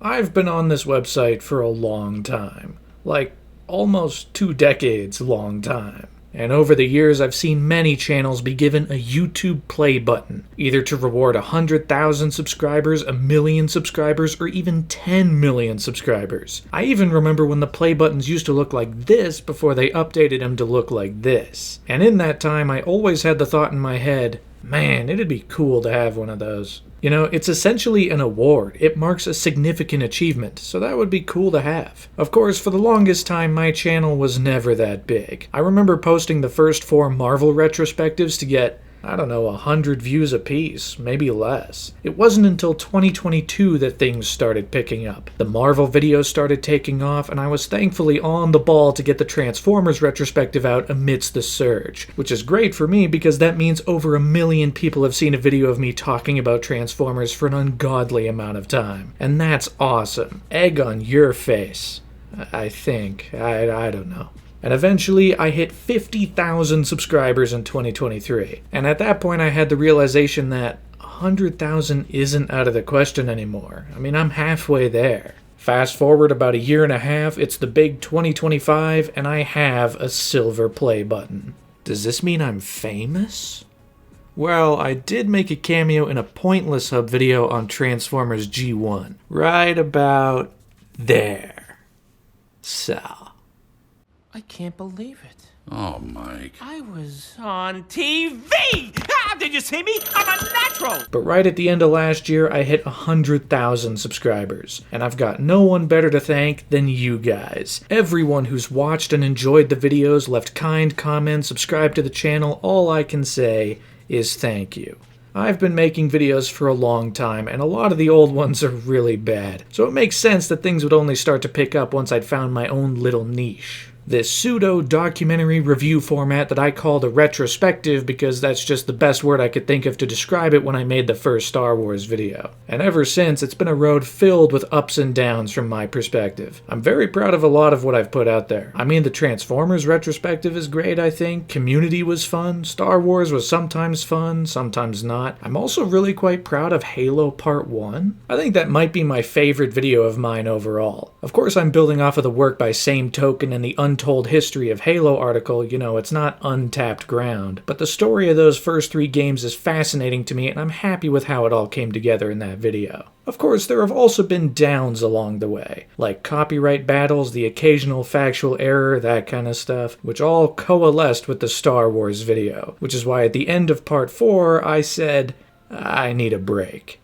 I've been on this website for a long time. Like, almost 2 decades long time. And over the years, I've seen many channels be given a YouTube play button, either to reward 100,000 subscribers, 1,000,000 subscribers, or even 10 million subscribers. I even remember when the play buttons used to look like this before they updated them to look like this. And in that time, I always had the thought in my head, man, it'd be cool to have one of those. You know, it's essentially an award. It marks a significant achievement, so that would be cool to have. Of course, for the longest time, my channel was never that big. I remember posting the first 4 Marvel retrospectives to get, 100 views apiece, maybe less. It wasn't until 2022 that things started picking up. The Marvel videos started taking off, and I was thankfully on the ball to get the Transformers retrospective out amidst the surge, which is great for me because that means over 1 million people have seen a video of me talking about Transformers for an ungodly amount of time. And that's awesome. Egg on your face. I think. I don't know. And eventually, I hit 50,000 subscribers in 2023. And at that point, I had the realization that 100,000 isn't out of the question anymore. I mean, I'm halfway there. Fast forward about a year and a half, it's the big 2025, and I have a silver play button. Does this mean I'm famous? Well, I did make a cameo in a Pointless Hub video on Transformers G1. Right about there. So... I can't believe it. Oh, Mike. I was on TV! Ah, did you see me? I'm a natural! But right at the end of last year, I hit 100,000 subscribers. And I've got no one better to thank than you guys. Everyone who's watched and enjoyed the videos, left kind comments, subscribed to the channel, all I can say is thank you. I've been making videos for a long time, and a lot of the old ones are really bad. So it makes sense that things would only start to pick up once I'd found my own little niche. This pseudo-documentary review format that I called a retrospective because that's just the best word I could think of to describe it when I made the first Star Wars video. And ever since, it's been a road filled with ups and downs from my perspective. I'm very proud of a lot of what I've put out there. I mean, the Transformers retrospective is great, I think. Community was fun. Star Wars was sometimes fun, sometimes not. I'm also really quite proud of Halo Part 1. I think that might be my favorite video of mine overall. Of course, I'm building off of the work by Same Token and the Untold History of Halo article. You know, it's not untapped ground. But the story of those first 3 games is fascinating to me, and I'm happy with how it all came together in that video. Of course, there have also been downs along the way, like copyright battles, the occasional factual error, that kind of stuff, which all coalesced with the Star Wars video, which is why at the end of Part 4, I said, I need a break.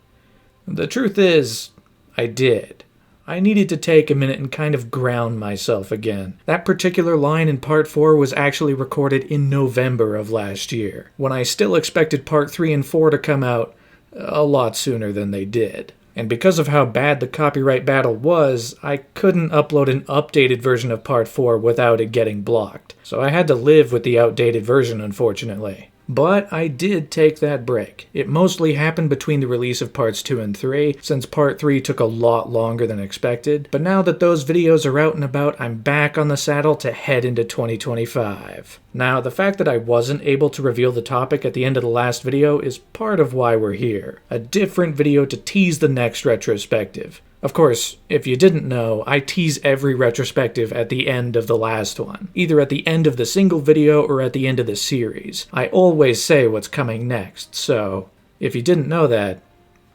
The truth is, I did. I needed to take a minute and kind of ground myself again. That particular line in Part 4 was actually recorded in November of last year, when I still expected Part 3 and 4 to come out a lot sooner than they did. And because of how bad the copyright battle was, I couldn't upload an updated version of Part 4 without it getting blocked. So I had to live with the outdated version, unfortunately. But I did take that break. It mostly happened between the release of Parts 2 and 3, since Part 3 took a lot longer than expected. But now that those videos are out and about, I'm back on the saddle to head into 2025. Now, the fact that I wasn't able to reveal the topic at the end of the last video is part of why we're here. A different video to tease the next retrospective. Of course, if you didn't know, I tease every retrospective at the end of the last one, either at the end of the single video or at the end of the series. I always say what's coming next, so if you didn't know that,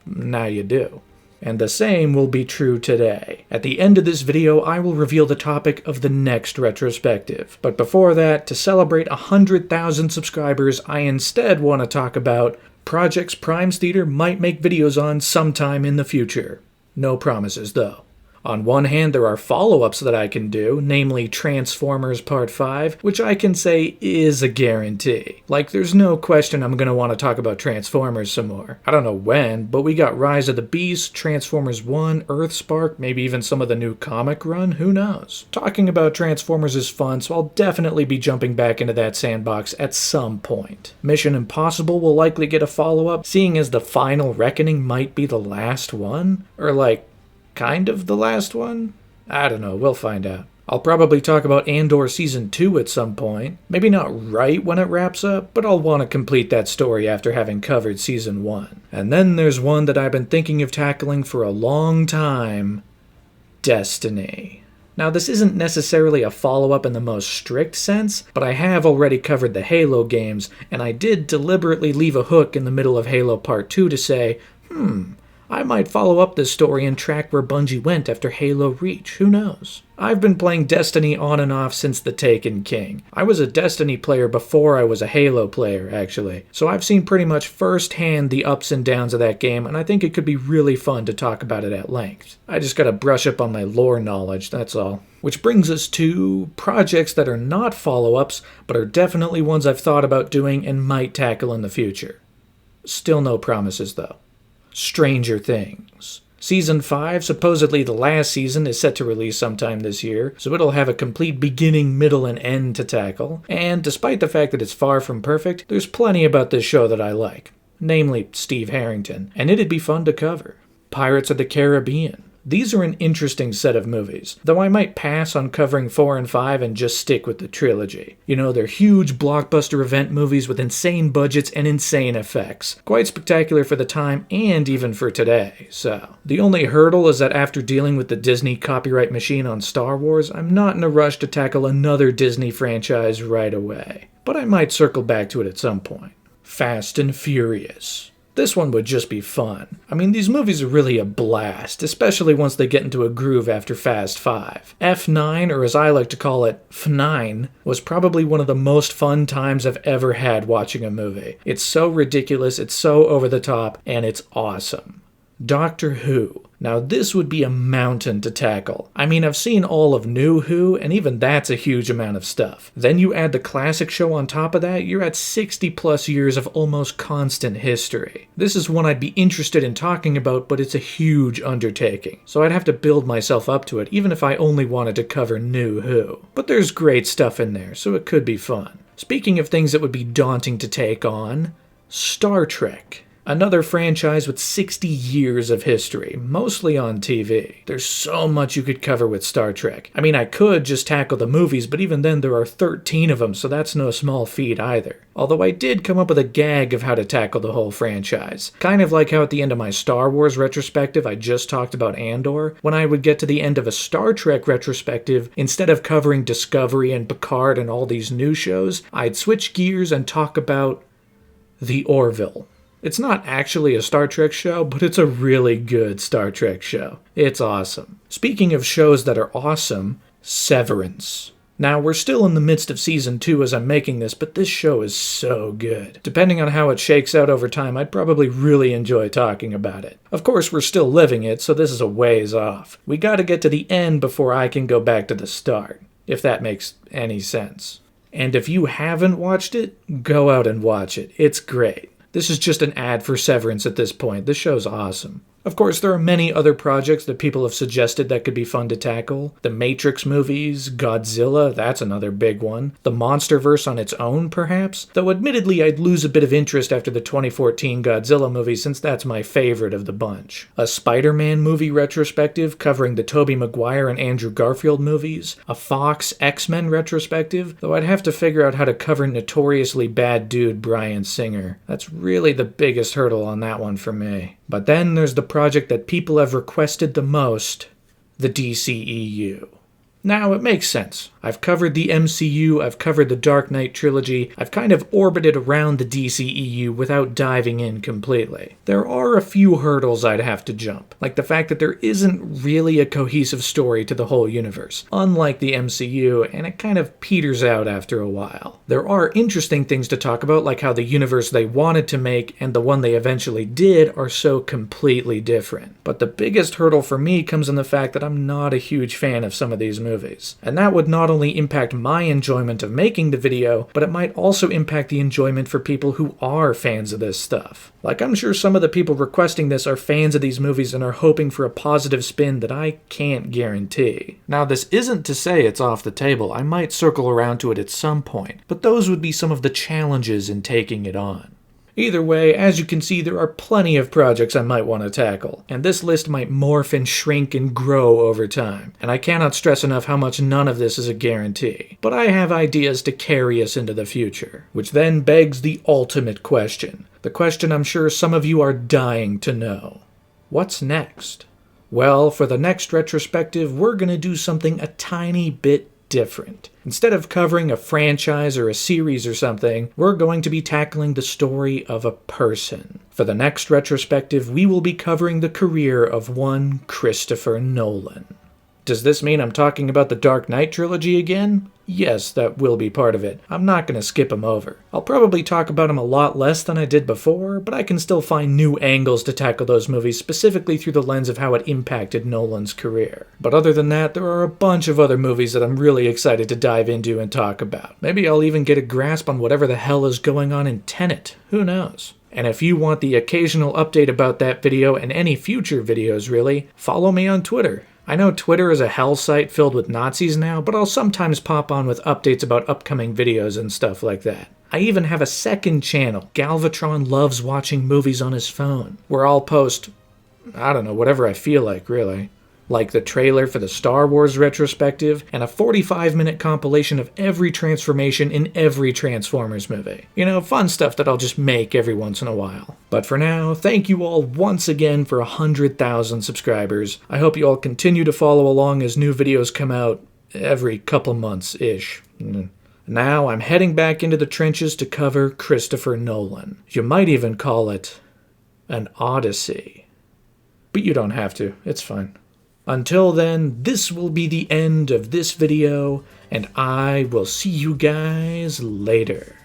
now you do. And the same will be true today. At the end of this video, I will reveal the topic of the next retrospective. But before that, to celebrate 100,000 subscribers, I instead want to talk about projects Primes Theater might make videos on sometime in the future. No promises, though. On one hand, there are follow-ups that I can do, namely Transformers Part 5, which I can say is a guarantee. Like, there's no question I'm going to want to talk about Transformers some more. I don't know when, but we got Rise of the Beast, Transformers 1, Earthspark, maybe even some of the new comic run, who knows? Talking about Transformers is fun, so I'll definitely be jumping back into that sandbox at some point. Mission Impossible will likely get a follow-up, seeing as the Final Reckoning might be the last one, or like, kind of the last one? I don't know, we'll find out. I'll probably talk about Andor Season 2 at some point. Maybe not right when it wraps up, but I'll want to complete that story after having covered Season 1. And then there's one that I've been thinking of tackling for a long time. Destiny. Now, this isn't necessarily a follow-up in the most strict sense, but I have already covered the Halo games, and I did deliberately leave a hook in the middle of Halo Part 2 to say, I might follow up this story and track where Bungie went after Halo Reach, who knows? I've been playing Destiny on and off since the Taken King. I was a Destiny player before I was a Halo player, actually, so I've seen pretty much firsthand the ups and downs of that game, and I think it could be really fun to talk about it at length. I just gotta brush up on my lore knowledge, that's all. Which brings us to projects that are not follow-ups, but are definitely ones I've thought about doing and might tackle in the future. Still no promises, though. Stranger Things. Season 5, supposedly the last season, is set to release sometime this year, so it'll have a complete beginning, middle, and end to tackle. And despite the fact that it's far from perfect, there's plenty about this show that I like. Namely, Steve Harrington, and it'd be fun to cover. Pirates of the Caribbean. These are an interesting set of movies, though I might pass on covering 4 and 5 and just stick with the trilogy. You know, they're huge blockbuster event movies with insane budgets and insane effects. Quite spectacular for the time and even for today, so. The only hurdle is that after dealing with the Disney copyright machine on Star Wars, I'm not in a rush to tackle another Disney franchise right away. But I might circle back to it at some point. Fast and Furious. This one would just be fun. I mean, these movies are really a blast, especially once they get into a groove after Fast 5. F9, or as I like to call it, F9, was probably one of the most fun times I've ever had watching a movie. It's so ridiculous, it's so over the top, and it's awesome. Doctor Who. Now this would be a mountain to tackle. I mean, I've seen all of New Who, and even that's a huge amount of stuff. Then you add the classic show on top of that, you're at 60 plus years of almost constant history. This is one I'd be interested in talking about, but it's a huge undertaking. So I'd have to build myself up to it, even if I only wanted to cover New Who. But there's great stuff in there, so it could be fun. Speaking of things that would be daunting to take on, Star Trek. Another franchise with 60 years of history, mostly on TV. There's so much you could cover with Star Trek. I mean, I could just tackle the movies, but even then there are 13 of them, so that's no small feat either. Although I did come up with a gag of how to tackle the whole franchise. Kind of like how at the end of my Star Wars retrospective I just talked about Andor. When I would get to the end of a Star Trek retrospective, instead of covering Discovery and Picard and all these new shows, I'd switch gears and talk about The Orville. It's not actually a Star Trek show, but it's a really good Star Trek show. It's awesome. Speaking of shows that are awesome, Severance. Now, we're still in the midst of Season 2 as I'm making this, but this show is so good. Depending on how it shakes out over time, I'd probably really enjoy talking about it. Of course, we're still living it, so this is a ways off. We gotta get to the end before I can go back to the start, if that makes any sense. And if you haven't watched it, go out and watch it. It's great. This is just an ad for Severance at this point. This show's awesome. Of course, there are many other projects that people have suggested that could be fun to tackle. The Matrix movies, Godzilla, that's another big one. The Monsterverse on its own, perhaps? Though admittedly, I'd lose a bit of interest after the 2014 Godzilla movie since that's my favorite of the bunch. A Spider-Man movie retrospective covering the Tobey Maguire and Andrew Garfield movies. A Fox X-Men retrospective, though I'd have to figure out how to cover notoriously bad dude Bryan Singer. That's really the biggest hurdle on that one for me. But then there's the project that people have requested the most, the DCEU. Now, it makes sense. I've covered the MCU, I've covered the Dark Knight trilogy, I've kind of orbited around the DCEU without diving in completely. There are a few hurdles I'd have to jump, like the fact that there isn't really a cohesive story to the whole universe, unlike the MCU, and it kind of peters out after a while. There are interesting things to talk about, like how the universe they wanted to make and the one they eventually did are so completely different. But the biggest hurdle for me comes in the fact that I'm not a huge fan of some of these movies. And that would not only impact my enjoyment of making the video, but it might also impact the enjoyment for people who are fans of this stuff. Like, I'm sure some of the people requesting this are fans of these movies and are hoping for a positive spin that I can't guarantee. Now, this isn't to say it's off the table. I might circle around to it at some point, but those would be some of the challenges in taking it on. Either way, as you can see, there are plenty of projects I might want to tackle, and this list might morph and shrink and grow over time, and I cannot stress enough how much none of this is a guarantee. But I have ideas to carry us into the future, which then begs the ultimate question. The question I'm sure some of you are dying to know. What's next? Well, for the next retrospective, we're going to do something a tiny bit different. Instead of covering a franchise or a series or something, we're going to be tackling the story of a person. For the next retrospective, we will be covering the career of one Christopher Nolan. Does this mean I'm talking about the Dark Knight trilogy again? Yes, that will be part of it. I'm not going to skip him over. I'll probably talk about him a lot less than I did before, but I can still find new angles to tackle those movies specifically through the lens of how it impacted Nolan's career. But other than that, there are a bunch of other movies that I'm really excited to dive into and talk about. Maybe I'll even get a grasp on whatever the hell is going on in Tenet. Who knows? And if you want the occasional update about that video and any future videos really, follow me on Twitter. I know Twitter is a hell site filled with Nazis now, but I'll sometimes pop on with updates about upcoming videos and stuff like that. I even have a second channel, Galvatron Loves Watching Movies on His Phone, where I'll post, I don't know, whatever I feel like, really. Like the trailer for the Star Wars retrospective, and a 45-minute compilation of every transformation in every Transformers movie. You know, fun stuff that I'll just make every once in a while. But for now, thank you all once again for 100,000 subscribers. I hope you all continue to follow along as new videos come out every couple months-ish. Now I'm heading back into the trenches to cover Christopher Nolan. You might even call it an odyssey. But you don't have to, it's fine. Until then, this will be the end of this video, and I will see you guys later.